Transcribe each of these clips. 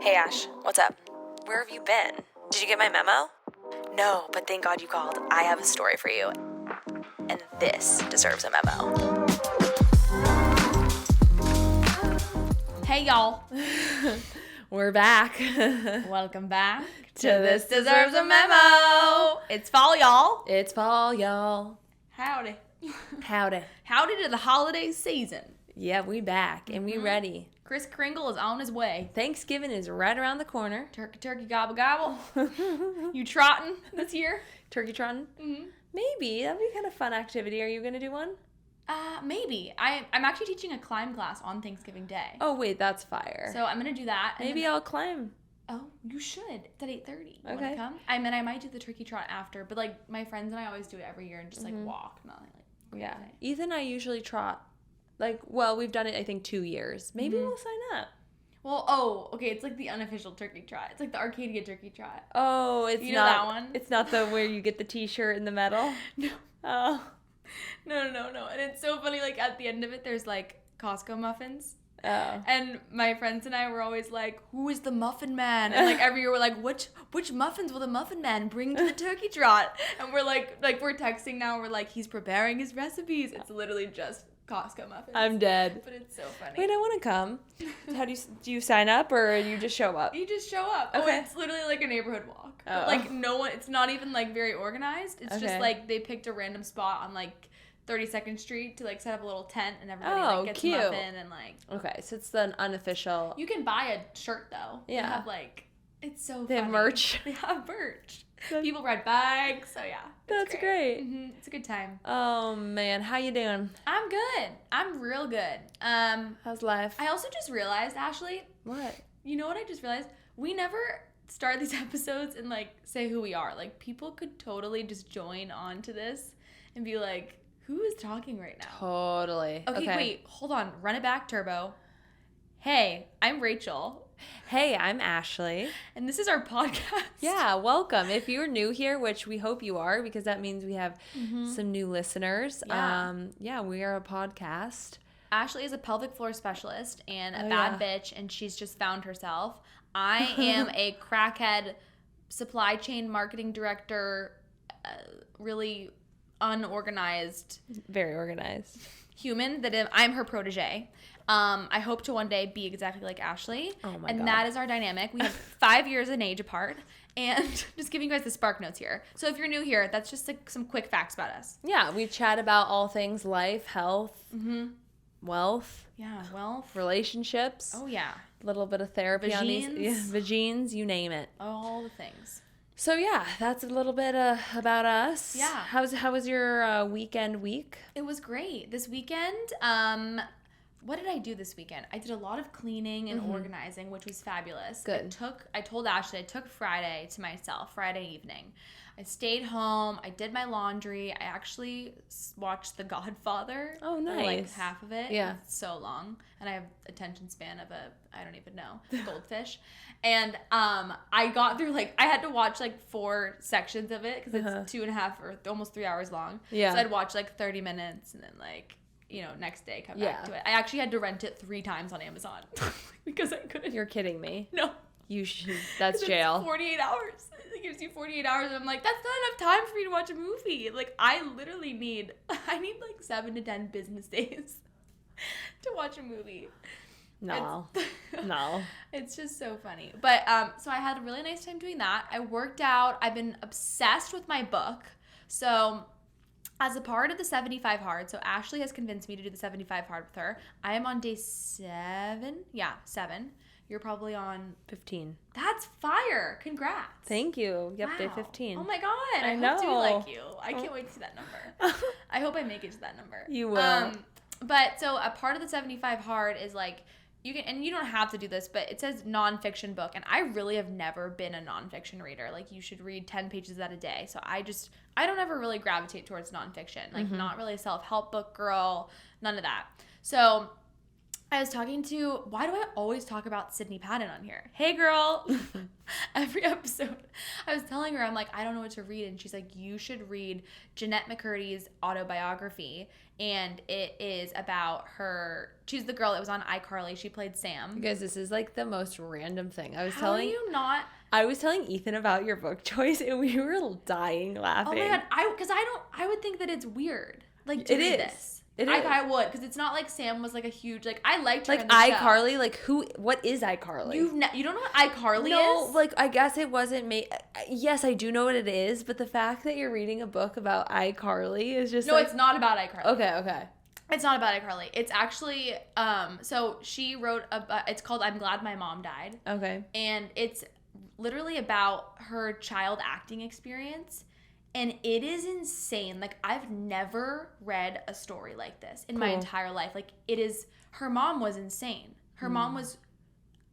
Hey Ash, what's up? Where have you been? Did you get my memo? No, but thank God you called. I have a story for you. And this deserves a memo. Hey y'all. We're back. Welcome back to This Deserves a Memo. It's fall, y'all. It's fall, y'all. Howdy. Howdy. Howdy to the holiday season. Yeah, we back and we ready. Kris Kringle is on his way. Thanksgiving is right around the corner. Turkey, gobble, gobble. You trotting this year? Turkey trotting? Mm-hmm. Maybe. That'd be kind of fun activity. Are you going to do one? Maybe. I'm actually teaching a climb class on Thanksgiving Day. Oh, wait, that's fire. So I'm going to do that. Maybe I'll climb. Oh, you should. It's at 8:30. Okay. Want to come? I might do the turkey trot after, but like my friends and I always do it every year and just like walk, not like yeah. Ethan and I usually trot. We've done it, I think, 2 years. Maybe we'll sign up. Well, okay, it's like the unofficial turkey trot. It's like the Arcadia turkey trot. Oh, it's you know that one? It's not the where you get the t-shirt in the medal? No. Oh. No. And it's so funny, like, at the end of it, there's, like, Costco muffins. Oh. And my friends and I were always like, who is the muffin man? And, like, every year we're like, which muffins will the muffin man bring to the turkey trot? And we're like we're texting now. We're like, he's preparing his recipes. It's literally just Costco muffins. I'm dead. But it's so funny. Wait, I want to come. How do you sign up or you just show up? You just show up. Okay. Oh, it's literally like a neighborhood walk. Oh. But, like, no one, it's not even, like, very organized. It's Okay. just, like, they picked a random spot on, like, 32nd Street to, like, set up a little tent and everybody, like, gets cute. a muffin and, like... Okay, so it's the unofficial... You can buy a shirt, though. Yeah. They have, like... It's so They funny. have merch. They have merch. People ride bikes, so yeah. That's great. Mm-hmm. It's a good time. Oh, man. How you doing? I'm good. I'm real good. How's life? I also just realized, Ashley... What? You know what I just realized? We never start these episodes and, like, say who we are. Like, people could totally just join on to this and be like, who is talking right now? Totally. Okay, wait. Hold on. Run it back, Turbo. Hey, I'm Rachel. Hey, I'm Ashley. And this is our podcast. Yeah, welcome. If you're new here, which we hope you are, because that means we have some new listeners. Yeah. We are a podcast. Ashley is a pelvic floor specialist and a bad bitch, and she's just found herself. I am a crackhead supply chain marketing director, really unorganized. Very organized. Human, that I'm her protege. I hope to one day be exactly like Ashley. Oh my God. And that is our dynamic. We have 5 years in age apart. And just giving you guys the spark notes here. So if you're new here, that's just like some quick facts about us. Yeah, we chat about all things life, health, wealth. Yeah, wealth. Relationships. Oh, yeah. A little bit of therapy on these. Yeah, vagines, you name it. All the things. So yeah, that's a little bit about us. Yeah. How was your week? It was great. This weekend, what did I do this weekend? I did a lot of cleaning and organizing, which was fabulous. Good. I told Ashley I took Friday to myself, Friday evening. I stayed home. I did my laundry. I actually watched The Godfather. Oh, nice. Or like half of it. Yeah. It's so long. And I have attention span of I don't even know, goldfish. And I got through, like, I had to watch, like, 4 sections of it because it's 2.5 or almost 3 hours long. Yeah. So I'd watch, like, 30 minutes and then, like, next day come back to it. I actually had to rent it 3 times on Amazon because I couldn't. You're kidding me. No. You should. That's jail. It's 48 hours. It gives you 48 hours. And I'm like, that's not enough time for me to watch a movie. Like, I literally need like 7 to 10 business days to watch a movie. No. It's just so funny. But, so I had a really nice time doing that. I worked out. I've been obsessed with my book. So as a part of the 75 hard, so Ashley has convinced me to do the 75 hard with her. I am on day 7. Yeah, 7. You're probably on 15. That's fire. Congrats. Thank you. Yep, wow. Day 15. Oh my God. I know. hope to like you. I can't wait to see that number. I hope I make it to that number. You will. But so a part of the 75 hard is like, you can, and you don't have to do this, but it says nonfiction book. And I really have never been a nonfiction reader. Like, you should read 10 pages of that a day. So I don't ever really gravitate towards nonfiction. Like, not really a self-help book girl, none of that. So I was talking to, why do I always talk about Sydney Patton on here? Hey, girl. Every episode. I was telling her, I'm like, I don't know what to read. And she's like, you should read Jeanette McCurdy's autobiography. And it is about her. She's the girl that was on iCarly. She played Sam. You guys, this is like the most random thing. I was How telling do you not? I was telling Ethan about your book choice, and we were dying laughing. Oh my God. I would think that it's weird. Like, to It read is. this. It is. I would, because it's not like Sam was like a huge, like, I liked her Like in the show. iCarly, like what is iCarly? You don't know what iCarly is? No, like I guess it wasn't made. Yes, I do know what it is, but the fact that you're reading a book about iCarly is just No, like, it's not about iCarly. Okay. It's not about iCarly. It's actually, so she wrote, it's called I'm Glad My Mom Died. Okay. And it's literally about her child acting experience. And it is insane. Like, I've never read a story like this in my entire life. Like, it is, her mom was insane. Her mom was,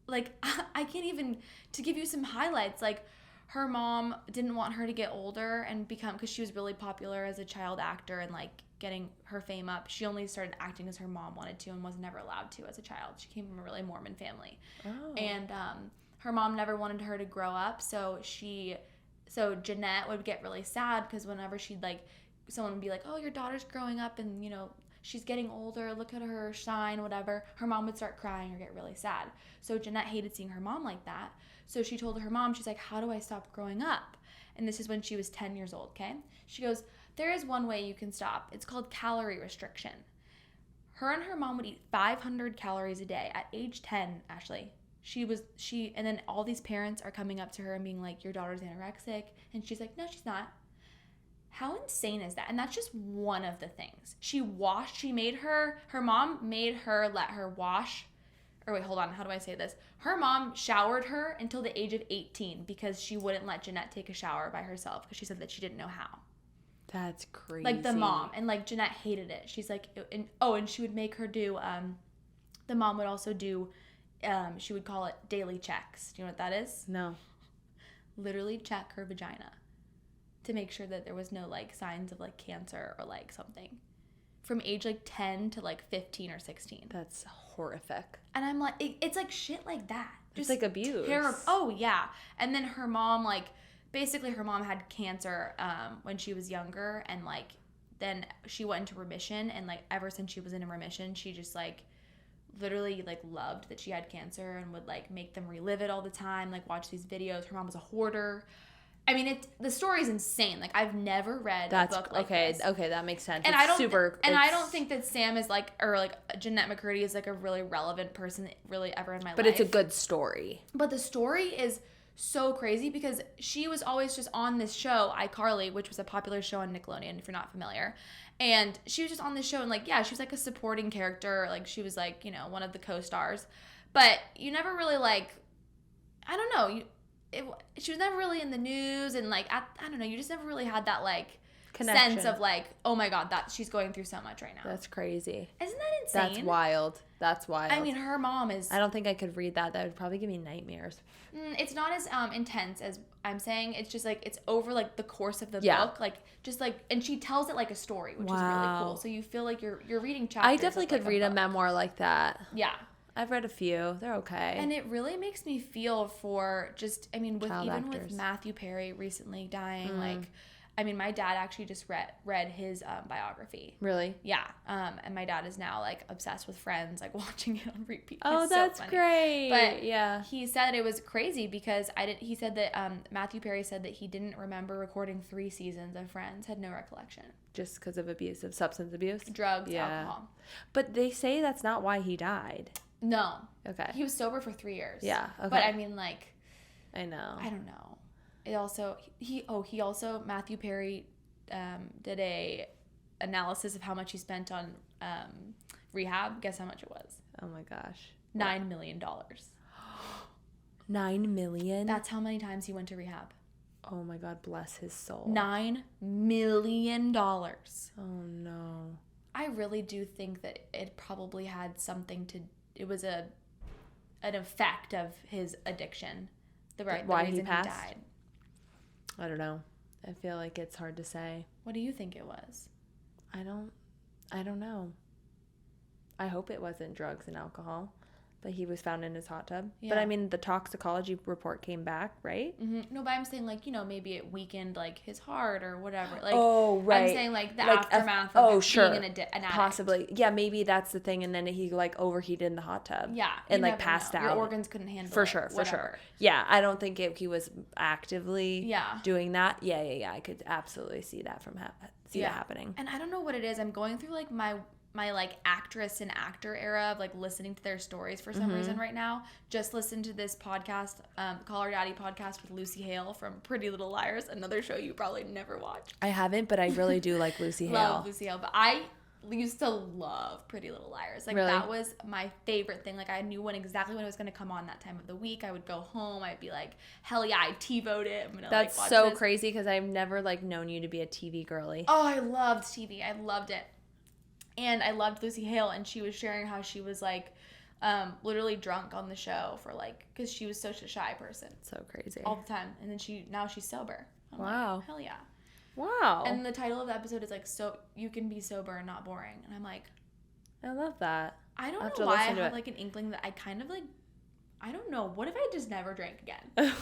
like, I can't even, to give you some highlights, like, her mom didn't want her to get older and become, because she was really popular as a child actor and, like, getting her fame up. She only started acting because her mom wanted to and was never allowed to as a child. She came from a really Mormon family. Oh. And her mom never wanted her to grow up, so Jeanette would get really sad because whenever she'd like, someone would be like, oh, your daughter's growing up and, you know, she's getting older, look at her shine, whatever. Her mom would start crying or get really sad. So Jeanette hated seeing her mom like that. So she told her mom, she's like, how do I stop growing up? And this is when she was 10 years old, okay? She goes, there is one way you can stop. It's called calorie restriction. Her and her mom would eat 500 calories a day at age 10, Ashley. And then all these parents are coming up to her and being like, your daughter's anorexic. And she's like, no, she's not. How insane is that? And that's just one of the things. Her mom made her let her wash, or wait, hold on, how do I say this? Her mom showered her until the age of 18 because she wouldn't let Jeanette take a shower by herself because she said that she didn't know how. That's crazy. Like the mom. And like Jeanette hated it. She's like, and she would make her do, the mom would also do, she would call it daily checks. Do you know what that is? No. Literally check her vagina to make sure that there was no like signs of like cancer or like something from age like 10 to like 15 or 16. That's horrific. And I'm like, it's like shit like that. Just like abuse. Terrible. Oh yeah. And then her mom, like, basically her mom had cancer when she was younger, and like then she went into remission, and like ever since she was in remission, she just like literally like loved that she had cancer and would like make them relive it all the time, like watch these videos. Her mom was a hoarder. I mean, the story's insane. Like, I've never read a book like this. Okay, that makes sense. And it's I don't think that Sam is like, or like Jeanette McCurdy is like a really relevant person really ever in my life. But it's a good story. But the story is so crazy because she was always just on this show, iCarly, which was a popular show on Nickelodeon, if you're not familiar. And she was just on this show, and like, yeah, she was like a supporting character. Like, she was like, you know, one of the co-stars. But you never really like, I don't know, she was never really in the news, and like, I don't know, you just never really had that like connection. Sense of like, oh my God, that she's going through so much right now. That's crazy. Isn't that insane? That's wild. I mean, her mom is... I don't think I could read that. That would probably give me nightmares. It's not as intense as I'm saying. It's just like, it's over like the course of the book. Like, just like, and she tells it like a story, which is really cool. So you feel like you're reading chapters. I definitely could read a memoir like that. Yeah. I've read a few. They're okay. And it really makes me feel for just, I mean, with Actors. Matthew Perry recently dying, like, I mean, my dad actually just read his biography. Really? Yeah. And my dad is now like obsessed with Friends, like watching it on repeat. Oh, it's that's so funny. great. But yeah, he said it was crazy because he said that Matthew Perry said that he didn't remember recording 3 seasons of Friends, had no recollection. Just because of substance abuse? Drugs, alcohol. But they say that's not why he died. No. Okay. He was sober for 3 years. Yeah. Okay. But I mean, like, I know. I don't know. It also he also Matthew Perry did a analysis of how much he spent on rehab. Guess how much it was? Oh my gosh. $9 million. $9 million? That's how many times he went to rehab. Oh my God, bless his soul. $9 million. Oh no. I really do think that it probably had something to. It was an effect of his addiction. The reason he passed? died. I don't know. I feel like it's hard to say. What do you think it was? I don't know. I hope it wasn't drugs and alcohol, but he was found in his hot tub. Yeah. But I mean, the toxicology report came back, right? Mm-hmm. No, but I'm saying, like, you know, maybe it weakened, like, his heart or whatever. Like, oh, right. I'm saying, like, the aftermath of being an addict. Possibly. Yeah, maybe that's the thing. And then he, like, overheated in the hot tub. Yeah. And, like, passed out. Your organs couldn't handle for it. Sure, whatever. for sure. Yeah, I don't think he was actively doing that. Yeah. I could absolutely see that that happening. And I don't know what it is. I'm going through, like, my like actress and actor era of like listening to their stories for some reason right now. Just listen to this podcast, Call Her Daddy podcast with Lucy Hale from Pretty Little Liars, another show you probably never watched. I haven't, but I really do like Lucy Hale. Love Lucy Hale, but I used to love Pretty Little Liars. Like really? That was my favorite thing. Like I knew exactly when it was going to come on that time of the week. I would go home. I'd be like, hell yeah, I TiVoed it. I'm gonna That's like watch so this. crazy because I've never like known you to be a TV girly. Oh, I loved TV. I loved it. And I loved Lucy Hale, and she was sharing how she was like literally drunk on the show for like, because she was such a shy person. So crazy. All the time. And then now she's sober. I'm wow. Like, hell yeah. Wow. And the title of the episode is like, so you can be sober and not boring. And I'm like, I love that. I don't know why I have like an inkling that I kind of like, I don't know. What if I just never drank again?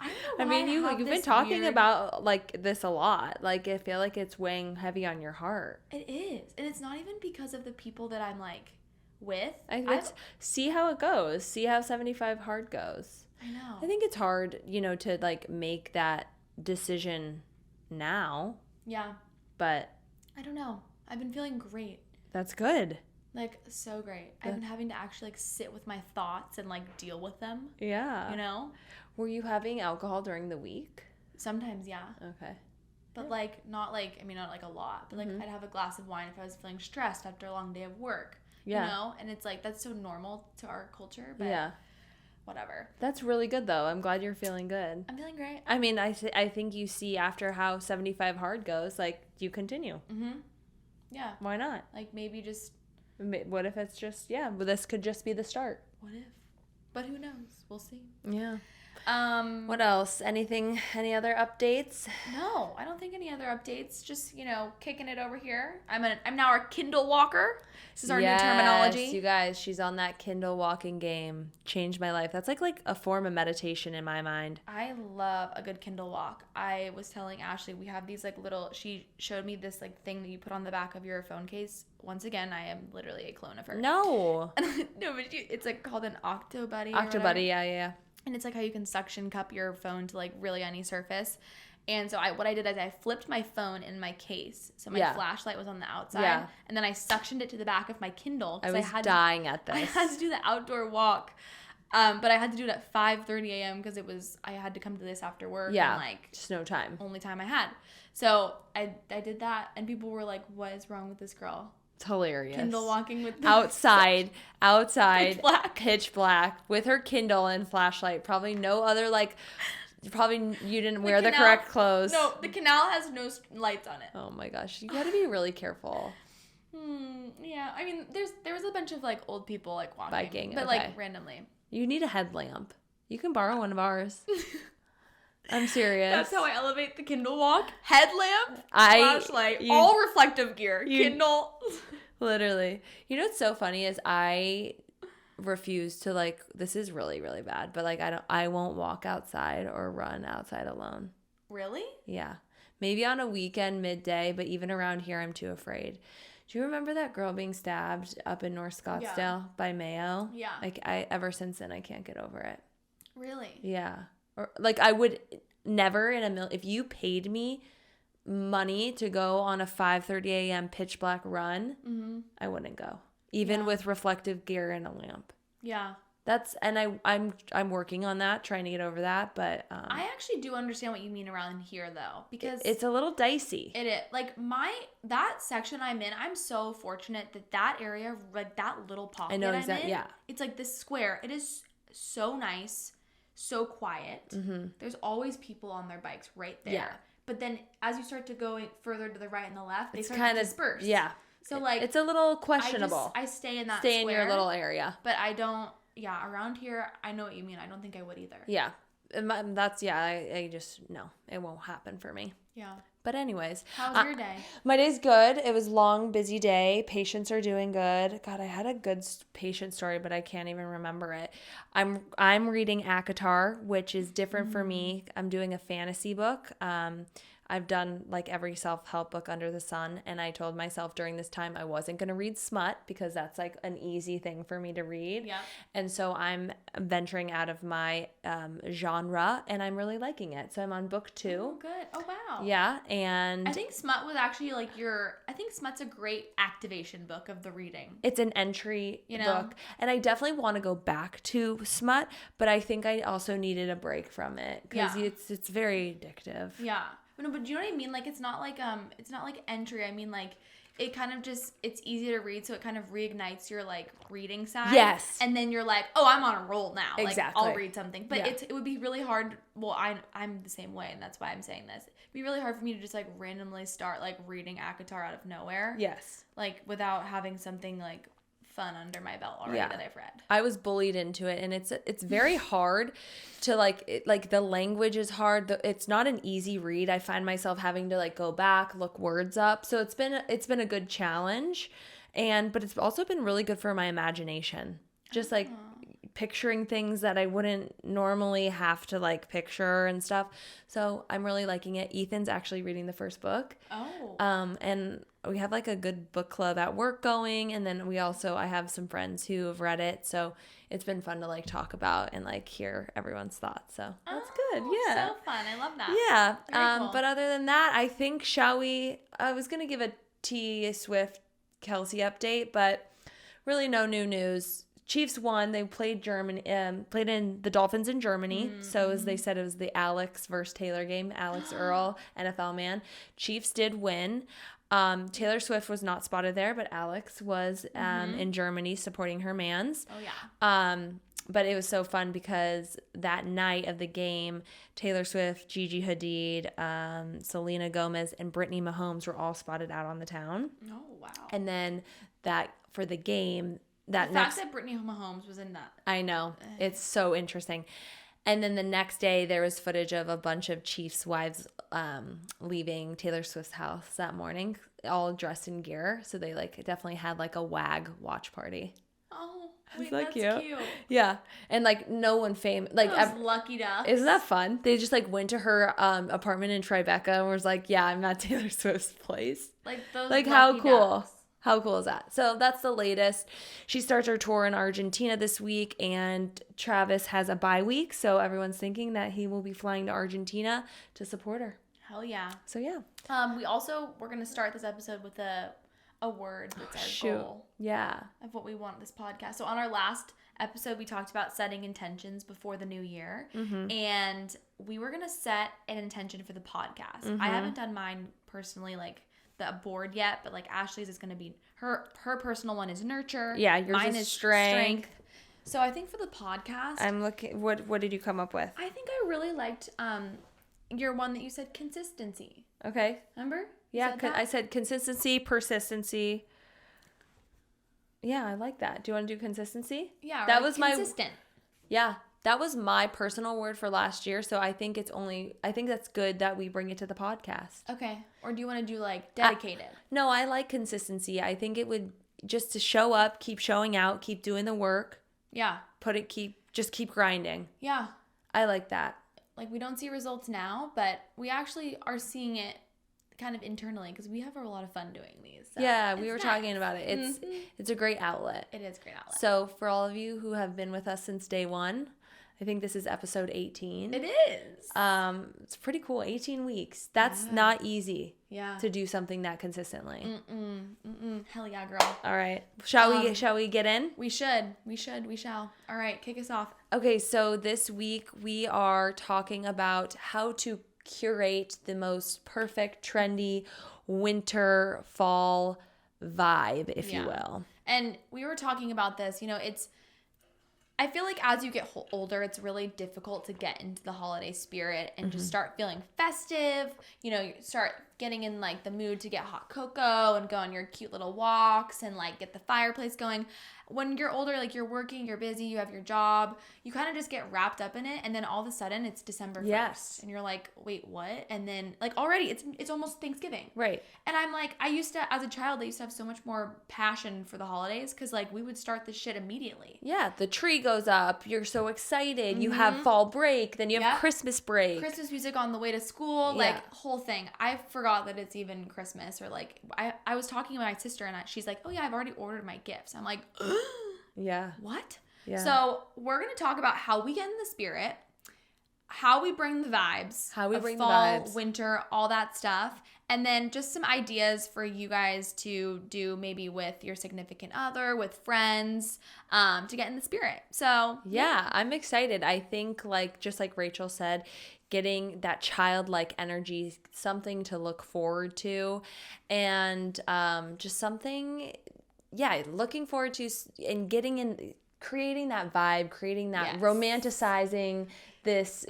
I don't know why. I mean, you've been talking about like this a lot. Like I feel like it's weighing heavy on your heart. It is, and it's not even because of the people that I'm like with. See how it goes. See how 75 hard goes. I know. I think it's hard, to like make that decision now. Yeah. But I don't know. I've been feeling great. That's good. Like so great. I've been having to actually like sit with my thoughts and like deal with them. Yeah. Were you having alcohol during the week? Sometimes, yeah. Okay. But like not like a lot, but like I'd have a glass of wine if I was feeling stressed after a long day of work. Yeah. And it's like that's so normal to our culture, but whatever. That's really good though. I'm glad you're feeling good. I'm feeling great. I mean, I think you see after how 75 hard goes, like you continue. Mhm. Yeah. Why not? Like maybe just what if it's just this could just be the start. What if? But who knows? We'll see. Yeah. What else? Any other updates? No, I don't think any other updates. Just, kicking it over here. I'm now a Kindle walker. This is our new terminology. Yes, you guys, she's on that Kindle walking game. Changed my life. That's like a form of meditation in my mind. I love a good Kindle walk. I was telling Ashley, we have these like she showed me this like thing that you put on the back of your phone case. Once again, I am literally a clone of her. No. No, but it's like called an Octobuddy. Octobuddy, yeah. And it's like how you can suction cup your phone to like really any surface. And so what I did is I flipped my phone in my case. So my flashlight was on the outside. Yeah. And then I suctioned it to the back of my Kindle. I was dying at this. I had to do the outdoor walk. But I had to do it at 5:30 a.m. because I had to come to this after work. Yeah, and like just no time. Only time I had. So I did that. And people were like, what is wrong with this girl? It's hilarious. Kindle walking with outside pitch black with her Kindle and flashlight. Probably no other probably you didn't wear the correct clothes. No, the canal has no lights on it. Oh my gosh, you got to be really careful. Yeah, I mean there was a bunch of like old people like walking, biking, but like randomly. You need a headlamp. You can borrow one of ours. I'm serious. That's how I elevate the Kindle walk. Headlamp, flashlight, all reflective gear. Kindle. Literally. You know what's so funny is I refuse to this is really, really bad, but I won't walk outside or run outside alone. Really? Yeah. Maybe on a weekend midday, but even around here I'm too afraid. Do you remember that girl being stabbed up in North Scottsdale by Mayo? Yeah. Ever since then I can't get over it. Really? Yeah. Or I would never in a million, if you paid me money to go on a 5:30 a.m. pitch black run, I wouldn't go. Even with reflective gear and a lamp. Yeah. I'm working on that, trying to get over that, but I actually do understand what you mean around here though, because it's a little dicey. It is. Like that section I'm in, I'm so fortunate that area, like that little pocket I know exactly. Yeah. It's like this square. It is so nice, so quiet. Mm-hmm. There's always people on their bikes right there. Yeah. But then as you start to go further to the right and the left, they start to disperse. Yeah. So it's a little questionable. I stay in that square. Stay in your little area. But I don't. Yeah, around here, I know what you mean. I don't think I would either. Yeah. I just, no, it won't happen for me. Yeah. But anyways. How was your day? My day's good. It was long, busy day. Patients are doing good. God, I had a good patient story, but I can't even remember it. I'm reading ACOTAR, which is different for me. I'm doing a fantasy book. I've done like every self-help book under the sun, and I told myself during this time I wasn't going to read smut because that's like an easy thing for me to read. Yeah. And so I'm venturing out of my genre, and I'm really liking it. So I'm on book 2. Oh, good. Oh, wow. Yeah, and I think smut was actually like I think smut's a great activation book of the reading. it's an entry You know? book, and I definitely want to go back to smut, but I think I also needed a break from it because it's very addictive. Yeah. No, but do you know what I mean? Like it's not like entry. I mean like it kind of just it's easy to read, so it kind of reignites your like reading side. Yes. And then you're like, oh, I'm on a roll now. Exactly. Like I'll read something. But it would be really hard. Well, I'm the same way, and that's why I'm saying this. It'd be really hard for me to just like randomly start like reading ACOTAR out of nowhere. Yes. Like without having something like fun under my belt already that I've read. I was bullied into it, and it's very hard to like the language is hard. It's not an easy read. I find myself having to like go back, look words up. So it's been a good challenge, but it's also been really good for my imagination. Just like picturing things that I wouldn't normally have to like picture and stuff. So I'm really liking it. Ethan's actually reading the first book. Oh. And we have like a good book club at work going, and then I have some friends who have read it, so it's been fun to like talk about and like hear everyone's thoughts. So that's good. Yeah. So fun. I love that. Yeah. Very cool. But other than that, I think I was gonna give a T Swift Kelsey update, but really no new news. Chiefs won. They played played in the Dolphins in Germany. So as they said, it was the Alex versus Taylor game. Alex Earl, NFL man. Chiefs did win. Taylor Swift was not spotted there, but Alex was in Germany supporting her mans. Oh yeah. But it was so fun because that night of the game, Taylor Swift, Gigi Hadid, Selena Gomez, and Brittany Mahomes were all spotted out on the town. Oh wow. And then for the game, The fact that Brittany Mahomes was in that. I know. It's so interesting. And then the next day, there was footage of a bunch of Chiefs' wives leaving Taylor Swift's house that morning, all dressed in gear. So they like definitely had like a WAG watch party. Oh, wait, That's that's cute. cute. Yeah. And like no one famous. Like, Those lucky ducks. isn't that fun? They just like went to her apartment in Tribeca and was like, yeah, I'm at Taylor Swift's place. Like those. Like, lucky how cool. ducks. How cool is that? So that's the latest. She starts her tour in Argentina this week, and Travis has a bye week. So everyone's thinking that he will be flying to Argentina to support her. Hell yeah. So yeah. We're gonna start this episode with a word that's our goal Yeah. of what we want this podcast. So on our last episode, we talked about setting intentions before the new year, and we were gonna set an intention for the podcast. I haven't done mine personally, like the board yet, but like Ashley's is going to be her personal one is nurture. Yeah, yours mine is strength. So I think for the podcast, I'm looking. What did you come up with? I think I really liked your one that you said consistency. Okay. Remember? Yeah, I said consistency, persistency. Yeah, I like that. Do you want to do consistency? Yeah, that like was consistent. Yeah, that was my personal word for last year. So I think that's good that we bring it to the podcast. Okay. Or do you want to do like dedicated? No, I like consistency. I think it would just to show up, keep showing out, keep doing the work. Yeah. Just keep grinding. Yeah. I like that. Like we don't see results now, but we actually are seeing it kind of internally because we have a lot of fun doing these. So yeah, we were talking about it. It's a great outlet. It is a great outlet. So for all of you who have been with us since day one, I think this is episode 18. It is. It's pretty cool. 18 weeks. That's not easy. Yeah. To do something that consistently. Hell yeah, girl. All right. Shall we get in? We shall. All right, kick us off. Okay, so this week we are talking about how to curate the most perfect, trendy winter, fall vibe, if you will. And we were talking about this, I feel like as you get older, it's really difficult to get into the holiday spirit and just start feeling festive. You start getting in like the mood to get hot cocoa and go on your cute little walks and like get the fireplace going. when you're older, like you're working, you're busy, you have your job, you kind of just get wrapped up in it, and then all of a sudden it's December 1st. Yes. And you're like, wait, what? And then like already it's almost Thanksgiving. Right. And I'm like, I used to, as a child, I used to have so much more passion for the holidays because like we would start this shit immediately. Yeah, the tree goes up. You're so excited. You have fall break. Then you have Christmas break. Christmas music on the way to school, like whole thing. I forgot that it's even Christmas, or like I was talking to my sister and she's like, oh yeah, I've already ordered my gifts. I'm like, yeah. What? Yeah. So we're gonna talk about how we get in the spirit, how we bring the vibes, how we of bring fall, the vibes, winter, all that stuff, and then just some ideas for you guys to do maybe with your significant other, with friends, to get in the spirit. So yeah, I'm excited. I think like just like Rachel said, getting that childlike energy, something to look forward to, and just something, looking forward to, and getting in, creating that vibe, creating that romanticizing this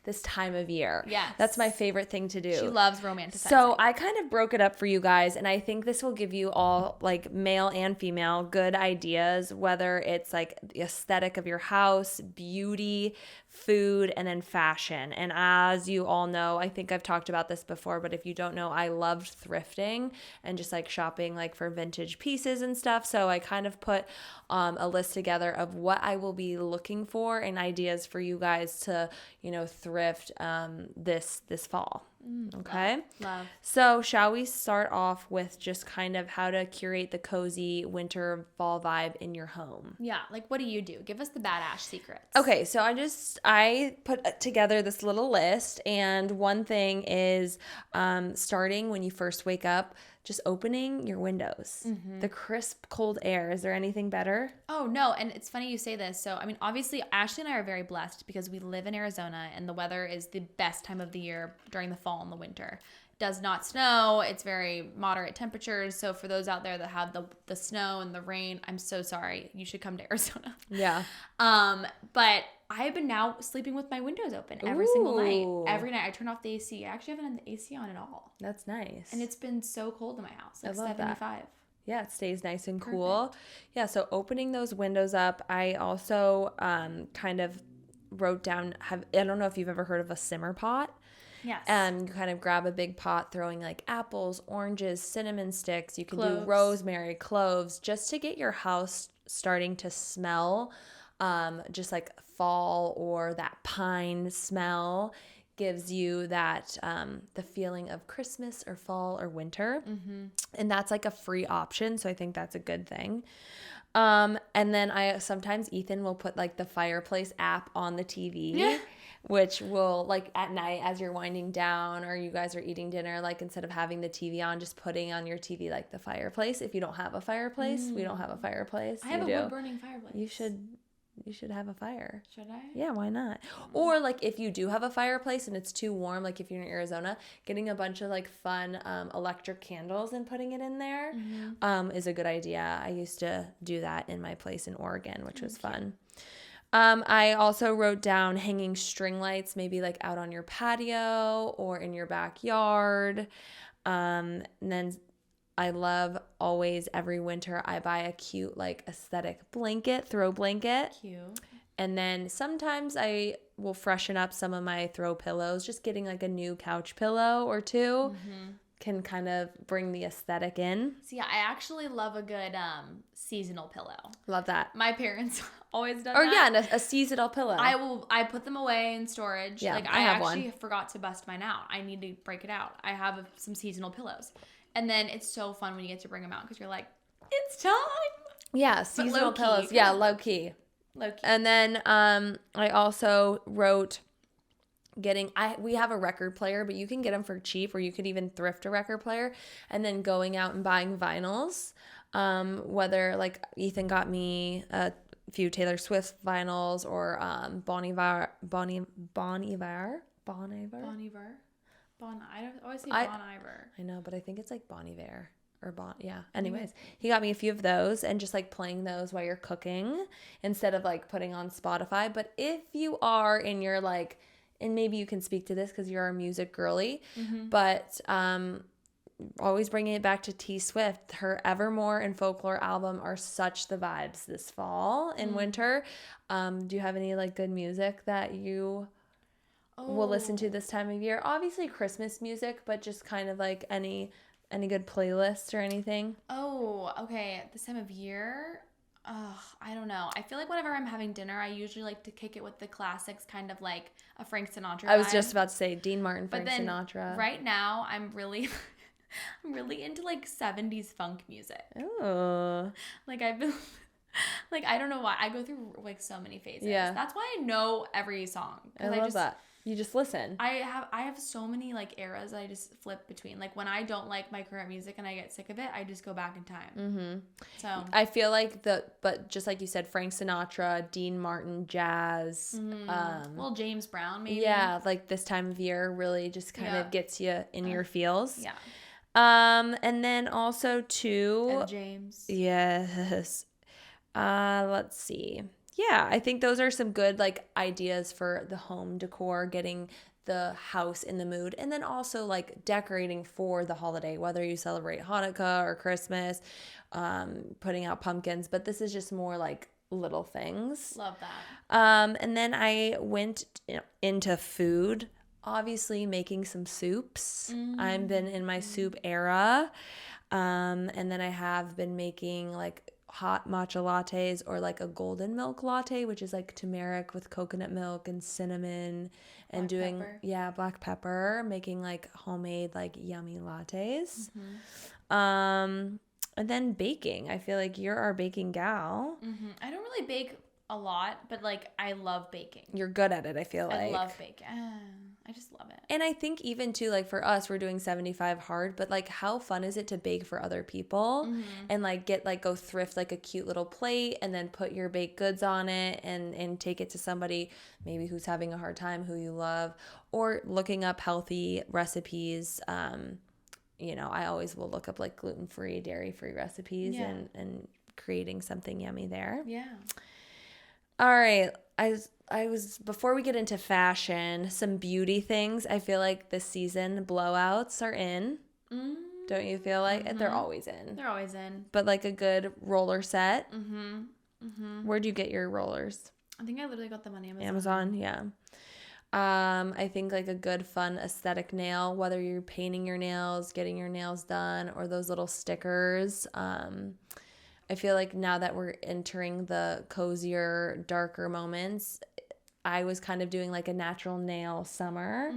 this time of year. Yes. That's my favorite thing to do. She loves romanticizing. So I kind of broke it up for you guys, and I think this will give you all, like male and female, good ideas, whether it's like the aesthetic of your house, beauty, food, and then fashion. And as you all know, I think I've talked about this before, but if you don't know, I loved thrifting and just like shopping like for vintage pieces and stuff. So I kind of put a list together of what I will be looking for and ideas for you guys to, thrift this fall. Okay. Love. So shall we start off with just kind of how to curate the cozy winter fall vibe in your home? Yeah. Like, what do you do? Give us the badass secrets. Okay. So I put together this little list, and one thing is starting when you first wake up, just opening your windows. The crisp, cold air. Is there anything better? Oh, no. And it's funny you say this. So, I mean, obviously, Ashley and I are very blessed because we live in Arizona and the weather is the best time of the year during the fall and the winter. It does not snow. It's very moderate temperatures. So, for those out there that have the snow and the rain, I'm so sorry. You should come to Arizona. Yeah. But I have been now sleeping with my windows open every single night. Every night I turn off the AC. I actually haven't had the AC on at all. That's nice. And it's been so cold in my house. Like I love 75. That. Yeah, it stays nice and cool. Yeah, so opening those windows up. I also kind of wrote down, I don't know if you've ever heard of a simmer pot. Yes. You kind of grab a big pot, throwing like apples, oranges, cinnamon sticks. You can do rosemary, cloves, just to get your house starting to smell just like fall, or that pine smell gives you that the feeling of Christmas or fall or winter. And that's like a free option, so I think that's a good thing. And then sometimes Ethan will put like the fireplace app on the TV, which will, like at night as you're winding down or you guys are eating dinner, like instead of having the TV on, just putting on your TV like the fireplace. If you don't have a fireplace, we don't have a fireplace. I have a wood burning fireplace. You should have a fire. Should I? Yeah, why not? Or like if you do have a fireplace and it's too warm, like if you're in Arizona, getting a bunch of like fun electric candles and putting it in there is a good idea. I used to do that in my place in Oregon, which was fun. I also wrote down hanging string lights, maybe like out on your patio or in your backyard. And then I love always every winter I buy a cute like aesthetic blanket, throw blanket. Cute. And then sometimes I will freshen up some of my throw pillows. Just getting like a new couch pillow or two can kind of bring the aesthetic in. So yeah, I actually love a good seasonal pillow. Love that. My parents always done that. Or yeah, and a seasonal pillow. I put them away in storage. Yeah, like I have actually one. forgot to bust mine out. I need to break it out. I have some seasonal pillows. And then it's so fun when you get to bring them out because you're like, it's time. Yeah, seasonal low-key. pillows. Yeah, low key. Low key. And then I also wrote we have a record player, but you can get them for cheap, or you could even thrift a record player, and then going out and buying vinyls. Whether like Ethan got me a few Taylor Swift vinyls or Bon Iver. I always say Bon Iver. I know, but I think it's like Bon Iver or Bon. Yeah. Anyways, he got me a few of those, and just like playing those while you're cooking instead of like putting on Spotify. But if you are in your like, and maybe you can speak to this because you're a music girly, but always bringing it back to T Swift. Her Evermore and Folklore album are such the vibes this fall and winter. Do you have any like good music that you will listen to this time of year? Obviously Christmas music, but just kind of like any good playlists or anything? Oh, okay. This time of year, I don't know. I feel like whenever I'm having dinner, I usually like to kick it with the classics, kind of like a Frank Sinatra I was vibe. just about to say Dean Martin, But Frank then Sinatra. right now, I'm really, I'm really into like 70s funk music. Oh. Like I've been, like I don't know why I go through like so many phases. Yeah. That's why I know every song. I love that. You just listen. I have so many like eras that I just flip between. Like when I don't like my current music and I get sick of it, I just go back in time. Mm-hmm. So I feel like but just like you said, Frank Sinatra, Dean Martin, jazz. well, James Brown maybe. Yeah, like this time of year really just kind of gets you in your feels. Yeah. And then also too. And James. Yes. Let's see. Yeah, I think those are some good like ideas for the home decor, getting the house in the mood, and then also like decorating for the holiday, whether you celebrate Hanukkah or Christmas, putting out pumpkins, but this is just more like little things. Love that. And then I went into food, obviously making some soups. I've been in my soup era. And then I have been making like hot matcha lattes or like a golden milk latte, which is like turmeric with coconut milk and cinnamon and black pepper, making like homemade like yummy lattes. And then baking. I feel like you're our baking gal. I don't really bake a lot, but like I love baking. You're good at it, I feel like. I love baking. I just love it. And I think even too, like for us, we're doing 75 hard, but like how fun is it to bake for other people and like go thrift like a cute little plate and then put your baked goods on it and take it to somebody maybe who's having a hard time, who you love, or looking up healthy recipes. I always will look up like gluten-free, dairy-free recipes and creating something yummy there. Yeah. All right. I was before we get into fashion, some beauty things. I feel like this season blowouts are in. Don't you feel like they're always in? They're always in. But like a good roller set. Where'd you get your rollers? I think I literally got them on Amazon. Amazon, yeah. I think like a good fun aesthetic nail, whether you're painting your nails, getting your nails done, or those little stickers. I feel like now that we're entering the cozier, darker moments, I was kind of doing like a natural nail summer,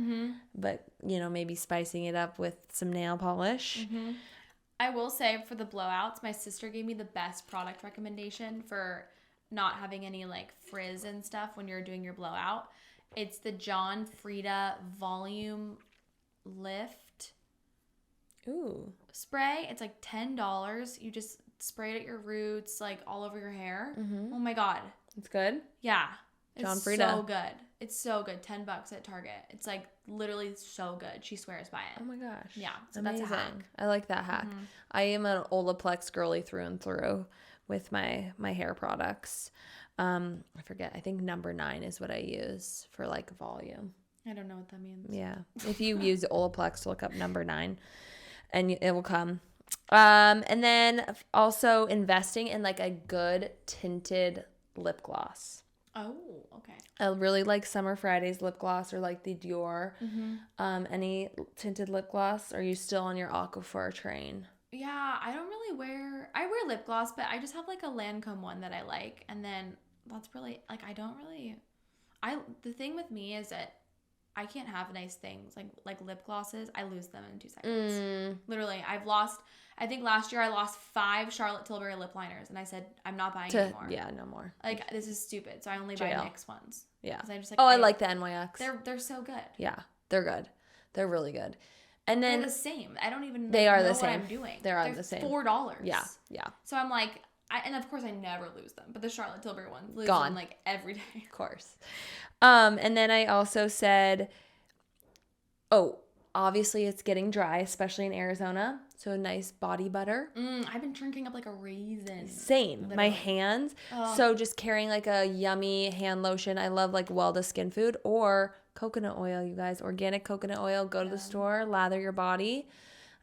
but maybe spicing it up with some nail polish. I will say for the blowouts, my sister gave me the best product recommendation for not having any like frizz and stuff when you're doing your blowout. It's the John Frieda Volume Lift spray. It's like $10. You just spray it at your roots, like all over your hair. Oh my God. It's good? Yeah. John It's Frieda. so good. It's so good. $10 at Target. It's like literally so good. She swears by it. Oh my gosh. Yeah. So amazing. that's a hack. I like that hack. I am an Olaplex girly through and through with my hair products. I forget. I think number 9 is what I use for like volume. I don't know what that means. Yeah. If you use Olaplex, look up number 9 and it will come. And then also investing in like a good tinted lip gloss. Oh, okay. I really like Summer Fridays lip gloss or like the Dior. Any tinted lip gloss? Or are you still on your Aquaphor train? Yeah, I wear lip gloss, but I just have like a Lancome one that I like. And then that's really, like, the thing with me is that I can't have nice things like lip glosses. I lose them in 2 seconds. Literally, I think last year I lost 5 Charlotte Tilbury lip liners, and I said I'm not buying anymore. Yeah, no more. Like, this is stupid. So I only buy NYX ones. Yeah. I just, I like the NYX. They're so good. Yeah, they're good. They're really good. And then they're the same. I don't even they are know the same. what I'm doing. They're the same. $4. Yeah. So I'm like, and of course I never lose them, but the Charlotte Tilbury ones lose Gone. them like every day. Of course. And then I also said, obviously it's getting dry, especially in Arizona. So a nice body butter. I've been drinking up like a raisin. Same. Literally. My hands. So just carrying like a yummy hand lotion. I love like Welda Skin Food or coconut oil, you guys. Organic coconut oil. Go to the store, lather your body.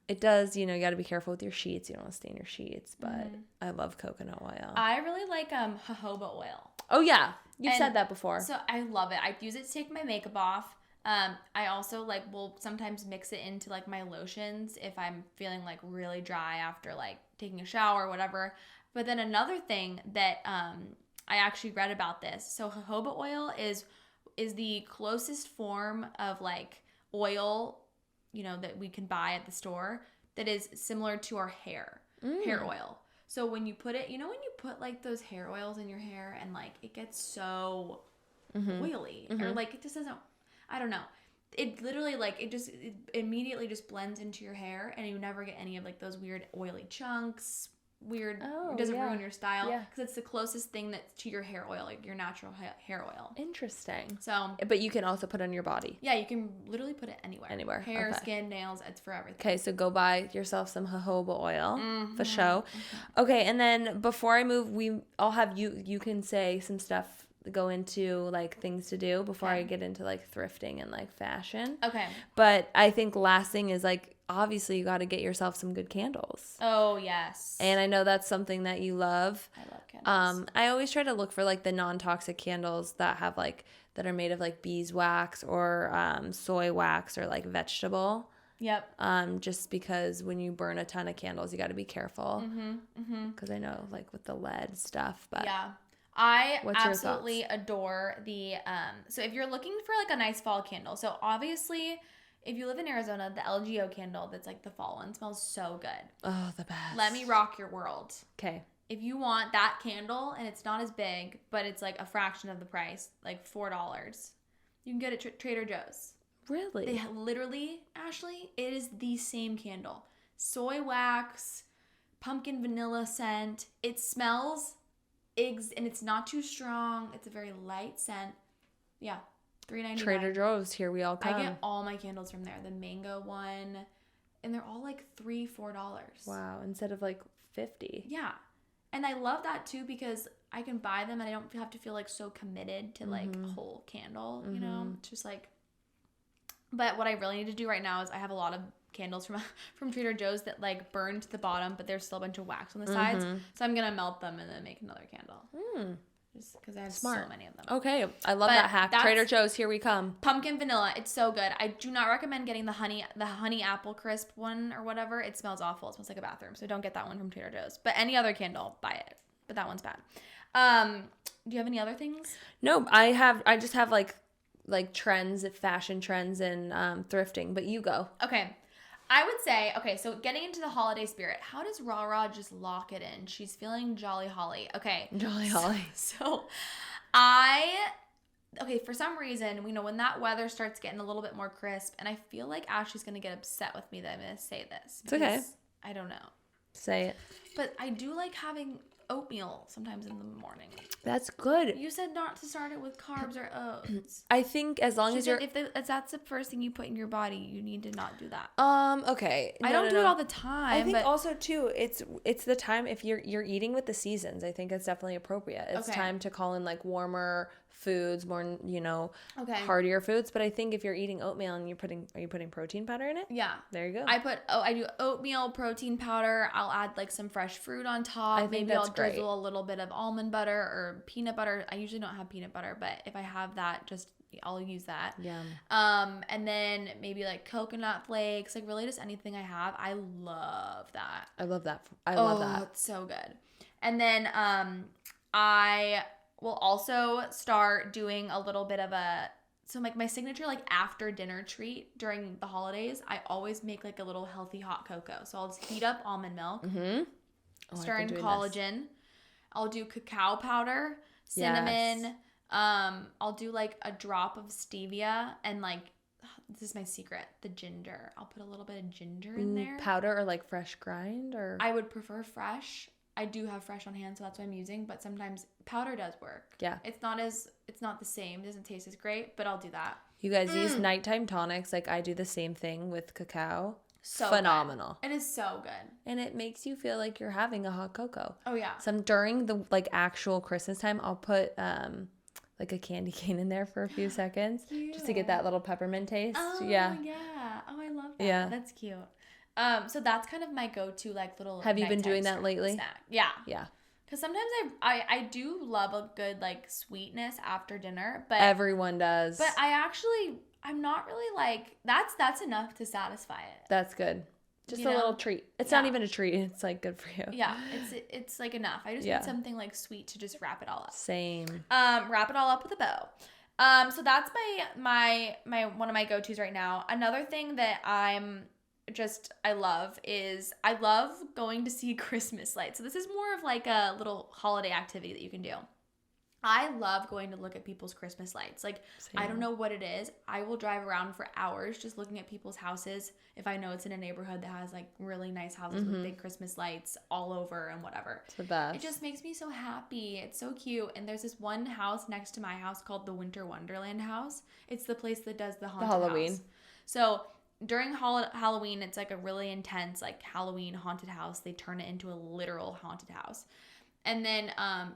It does, you got to be careful with your sheets. You don't want to stain your sheets, but I love coconut oil. I really like jojoba oil. Oh, yeah. You've said that before. So I love it. I use it to take my makeup off. I also will sometimes mix it into my lotions if I'm feeling really dry after taking a shower or whatever. But then another thing that I actually read about this. So jojoba oil is the closest form of oil, that we can buy at the store that is similar to our hair oil. So when you put it, when you put those hair oils in your hair and it gets so oily or it just doesn't, I don't know. It literally it immediately just blends into your hair and you never get any of those weird oily chunks. It doesn't ruin your style because it's the closest thing that's to your hair oil, your natural hair oil. Interesting. So, but you can also put it on your body. Yeah, you can literally put it anywhere. Hair, skin, nails, it's for everything. Okay, so go buy yourself some jojoba oil for show. Okay, and then before I move, I'll have you can say some stuff, go into things to do before I get into thrifting and fashion. Okay. But I think last thing is obviously you got to get yourself some good candles. Oh, yes. And I know that's something that you love. I love candles. I always try to look for the non-toxic candles that have that are made of beeswax or soy wax or vegetable. Yep. Just because when you burn a ton of candles, you got to be careful. Because I know with the lead stuff, but yeah. I absolutely adore the so if you're looking for a nice fall candle, so obviously if you live in Arizona, the LGO candle that's the fall one smells so good. Oh, the best. Let me rock your world. Okay. If you want that candle and it's not as big, but it's a fraction of the price, $4, you can get it at Trader Joe's. Really? They literally, Ashley, it is the same candle. Soy wax, pumpkin vanilla scent. It smells and it's not too strong. It's a very light scent. Yeah, $3.99. Trader Joe's, here we all come. I get all my candles from there. The mango one, and they're all $3-4. Wow, instead of $50. Yeah, and I love that too because I can buy them and I don't have to feel so committed to a whole candle. It's just But what I really need to do right now is I have a lot of candles from Trader Joe's that burn to the bottom, but there's still a bunch of wax on the sides. So I'm gonna melt them and then make another candle. Just because I have so many of them. Okay, I love that hack. Trader Joe's, here we come. Pumpkin vanilla, it's so good. I do not recommend getting the honey apple crisp one or whatever. It smells awful. It smells like a bathroom. So don't get that one from Trader Joe's. But any other candle, buy it. But that one's bad. Do you have any other things? No, I just have trends, fashion trends, and thrifting. But you go. Okay. I would say, so getting into the holiday spirit, how does Rara just lock it in? She's feeling Jolly Holly. Okay. Jolly Holly. So for some reason, when that weather starts getting a little bit more crisp, and I feel like Ashley's going to get upset with me that I'm going to say this. It's okay. I don't know. Say it. But I do like having oatmeal sometimes in the morning. That's good. You said not to start it with carbs or oats. I think as long as you're... if that's the first thing you put in your body, you need to not do that. Okay. I don't do it all the time. I think also too, it's the time if you're eating with the seasons. I think it's definitely appropriate. It's time to call in warmer foods, more heartier foods. But I think if you're eating oatmeal and are you putting protein powder in it? Yeah. There you go. I do oatmeal, protein powder. I'll add some fresh fruit on top. Maybe I'll drizzle a little bit of almond butter or peanut butter. I usually don't have peanut butter, but if I have that, I'll use that. Yum. And then maybe coconut flakes, really just anything I have. I love that. I love that. I love that. It's so good. And then I will also start doing a little bit of my signature after dinner treat during the holidays. I always make a little healthy hot cocoa. So I'll just heat up almond milk, stir in collagen. This. I'll do cacao powder, cinnamon. Yes. I'll do a drop of stevia and this is my secret, the ginger. I'll put a little bit of ginger in there. Powder or fresh grind or? I would prefer fresh. I do have fresh on hand, so that's what I'm using, but sometimes powder does work. Yeah. It's not the same. It doesn't taste as great, but I'll do that. You guys use nighttime tonics. I do the same thing with cacao. So phenomenal. Good. It is so good. And it makes you feel like you're having a hot cocoa. Oh yeah. During the actual Christmas time, I'll put a candy cane in there for a few seconds just to get that little peppermint taste. Oh yeah. Yeah. Oh, I love that. Yeah. That's cute. So that's kind of my go-to like little. Have you been doing that lately? Snack. Yeah. Yeah. Because sometimes I do love a good like sweetness after dinner, but Everyone does. But I'm not really like that's enough to satisfy it. That's good. Just You a know? little treat. It's not even a treat. It's like good for you. Yeah, it's like enough. I just need something like sweet to just wrap it all up. Same. Wrap it all up with a bow. So that's my one of my go-tos right now. Another thing that I love is I love going to see Christmas lights. So this is more of like a little holiday activity that you can do. I love going to look at people's Christmas lights. Like, Same. I don't know what it is. I will drive around for hours just looking at people's houses if I know it's in a neighborhood that has like really nice houses with big Christmas lights all over and whatever. It's the best. It just makes me so happy. It's so cute. And there's this one house next to my house called the Winter Wonderland house. It's the place that does the haunted Halloween. house. So during Halloween, it's like a really intense like Halloween haunted house. They turn it into a literal haunted house. And then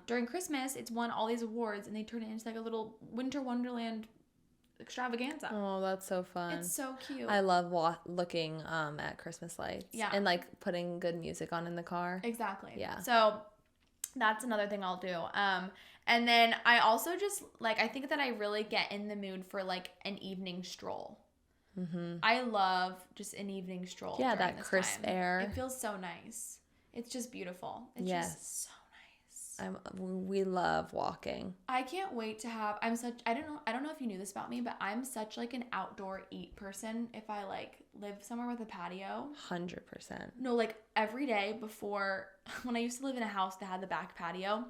during Christmas, it's won all these awards, and they turn it into like a little Winter Wonderland extravaganza. Oh, that's so fun. It's so cute. I love looking at Christmas lights. Yeah. And like putting good music on in the car. Exactly. Yeah. So that's another thing I'll do. And then I also just like, I think that I really get in the mood for like an evening stroll. Mm-hmm. I love just an evening stroll. Yeah, that crisp air. It feels so nice. It's just beautiful. It's just so nice. We love walking. I can't wait to have. I don't know if you knew this about me, but I'm such like an outdoor eat person. If I like live somewhere with a patio, 100%. no, like every day before, when I used to live in a house that had the back patio,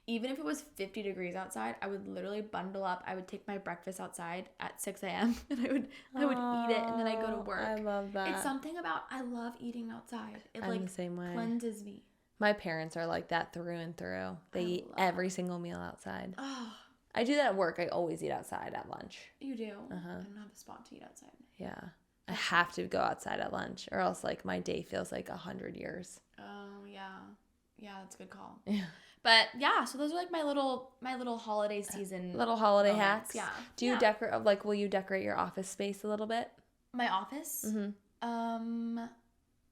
even if it was 50 degrees outside, I would literally bundle up. I would take my breakfast outside at 6 a.m. and I would eat it, and then I go to work. I love that. It's something about, I love eating outside. It I'm like the same way. cleanses me. My parents are like that through and through. They eat every single meal outside. Oh, I do that at work. I always eat outside at lunch. you do? I don't have a spot to eat outside. Yeah. I have to go outside at lunch, or else like my day feels like 100 years. Oh, yeah. Yeah, that's a good call. Yeah. But yeah, so those are like my little holiday season. Little holiday moments. hacks. Yeah. Do you decorate, like, will you decorate your office space a little bit? My office? Mm-hmm.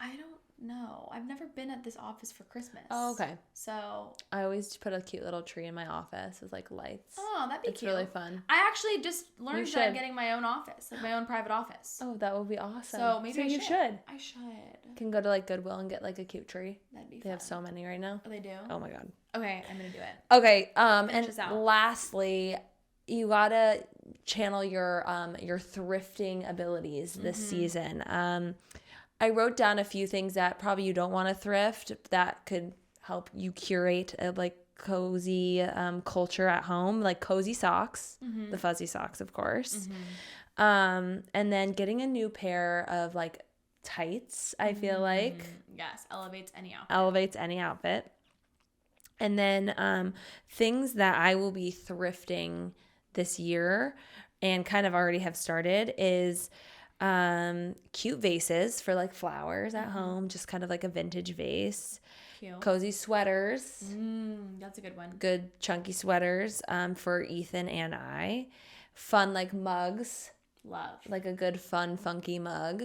I don't know. I've never been at this office for Christmas. Oh, okay. So I always put a cute little tree in my office with like lights. oh, that'd be It's cute. really fun. I actually just learned You that I'm should. getting my own office, like my own private office. Oh, that would be awesome. So maybe you should. I should. Can go to like Goodwill and get like a cute tree. That'd be fun. They have so many right now. Oh, they do? Oh my god. Okay, I'm gonna do it. Okay. Finish And us out. lastly, you gotta channel your thrifting abilities this season. I wrote down a few things that probably you don't want to thrift that could help you curate a like cozy culture at home, like cozy socks, the fuzzy socks, of course. And then getting a new pair of like tights, I feel like Yes, elevates any outfit. And then things that I will be thrifting this year and kind of already have started is cute vases for like flowers at home, just kind of like a vintage vase. Cute. Cozy sweaters, That's a good one. good chunky sweaters for Ethan and I. Fun like mugs, Love. like a good fun funky mug.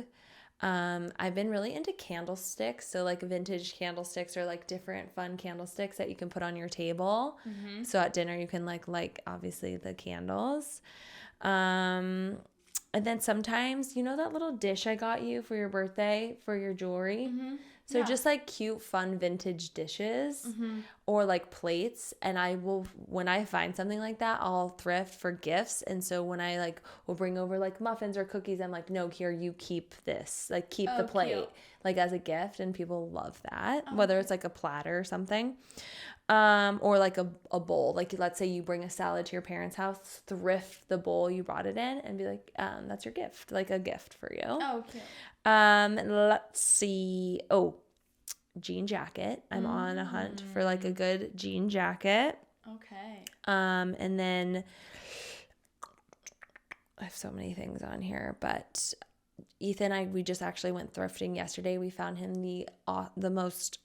I've been really into candlesticks, so like vintage candlesticks or like different fun candlesticks that you can put on your table. So at dinner you can like obviously the candles. And then sometimes, you know that little dish I got you for your birthday for your jewelry? So just like cute, fun vintage dishes or like plates. And I will, when I find something like that, I'll thrift for gifts. And so when I like will bring over like muffins or cookies, I'm like, no, here, you keep this. Like keep the plate cute. like as a gift. And people love that, whether it's like a platter or something. Or like a bowl. Like let's say you bring a salad to your parents' house, thrift the bowl you brought it in and be like, that's your gift, like a gift for you. Oh, cute. Let's see. Oh, jean jacket. I'm on a hunt for like a good jean jacket. Okay. And then I have so many things on here, but Ethan, we just actually went thrifting yesterday. We found him the most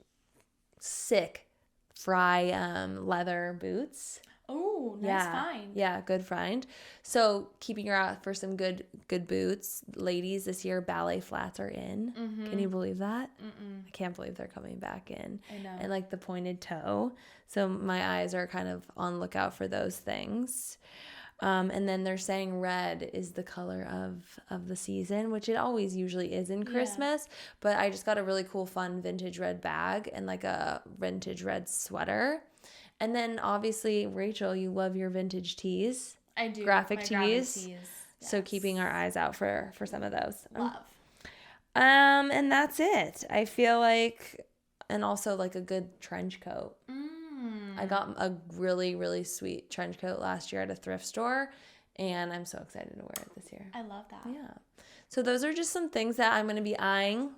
sick Fry leather boots. Oh, Ooh, nice find. Yeah, good find. So keeping your eye out for some good boots. Ladies, this year ballet flats are in. Mm-hmm. Can you believe that? Mm-mm. I can't believe they're coming back in. I know. And like the pointed toe. So my eyes are kind of on lookout for those things. And then they're saying red is the color of the season, which it always usually is in Christmas. Yeah. But I just got a really cool, fun vintage red bag and like a vintage red sweater. And then obviously, Rachel, you love your vintage tees. I do. Graphic tees. Yes. So keeping our eyes out for some of those. Love. And that's it. I feel like, and also like a good trench coat. I got a really, really sweet trench coat last year at a thrift store, and I'm so excited to wear it this year. I love that. Yeah. So those are just some things that I'm going to be eyeing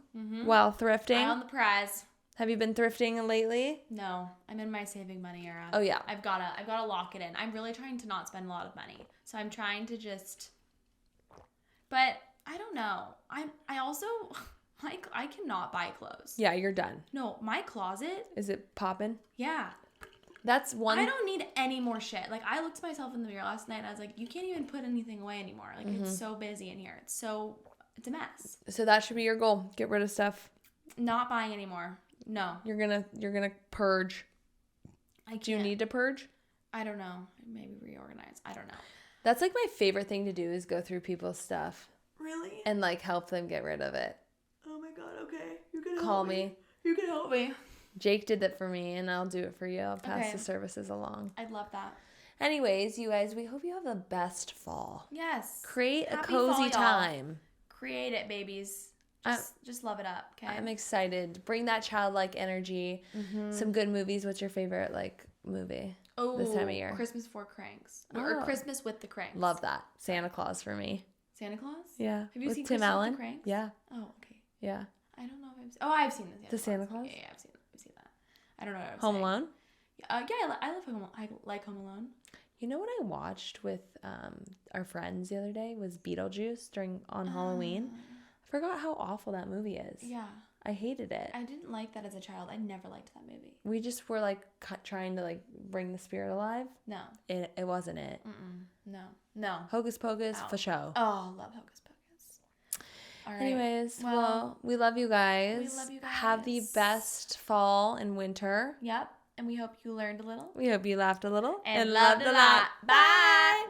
while thrifting. Eye on the prize. Have you been thrifting lately? No, I'm in my saving money era. Oh yeah. I've gotta lock it in. I'm really trying to not spend a lot of money. So I'm trying to just, but I don't know. I also like, I cannot buy clothes. Yeah, you're done. No, my closet. Is it popping? Yeah. That's one. I don't need any more shit. Like, I looked at myself in the mirror last night and I was like, you can't even put anything away anymore. Like, it's so busy in here. It's a mess. So that should be your goal. Get rid of stuff. Not buying anymore. No. You're gonna purge. I can't. Do you need to purge? I don't know. Maybe reorganize. I don't know. That's like my favorite thing to do is go through people's stuff. Really? And like help them get rid of it. Oh my god, okay. You can Call me. You can help me. Jake did that for me, and I'll do it for you. I'll pass Okay. the services along. I'd love that. Anyways, you guys, we hope you have the best fall. Yes. Create a Happy cozy fall, y'all. time. Create it, babies. Just love it up, okay? I'm excited. Bring that childlike energy. Some good movies. What's your favorite like movie this time of year? Christmas Before Cranks. Oh. Or Christmas with the Cranks. Love that. Santa Claus for me. Santa Claus? Yeah. Have you with seen Tim Christmas Allen? with the Cranks? Yeah. Oh, okay. Yeah. I don't know if I've seen. Oh, I've seen The Santa Claus? Yeah, I've seen that. I don't know what I was Home saying. Alone? Yeah, I love Home. I like Home Alone. You know what I watched with our friends the other day was Beetlejuice on Halloween. I forgot how awful that movie is. Yeah. I hated it. I didn't like that as a child. I never liked that movie. We just were like trying to like bring the spirit alive. No. It wasn't it. No. Hocus Pocus for show. Oh, love Hocus Pocus. All right. Anyways, well, we love you guys. We love you guys. Have the best fall and winter. Yep. And we hope you learned a little. We hope you laughed a little And loved a lot. Bye.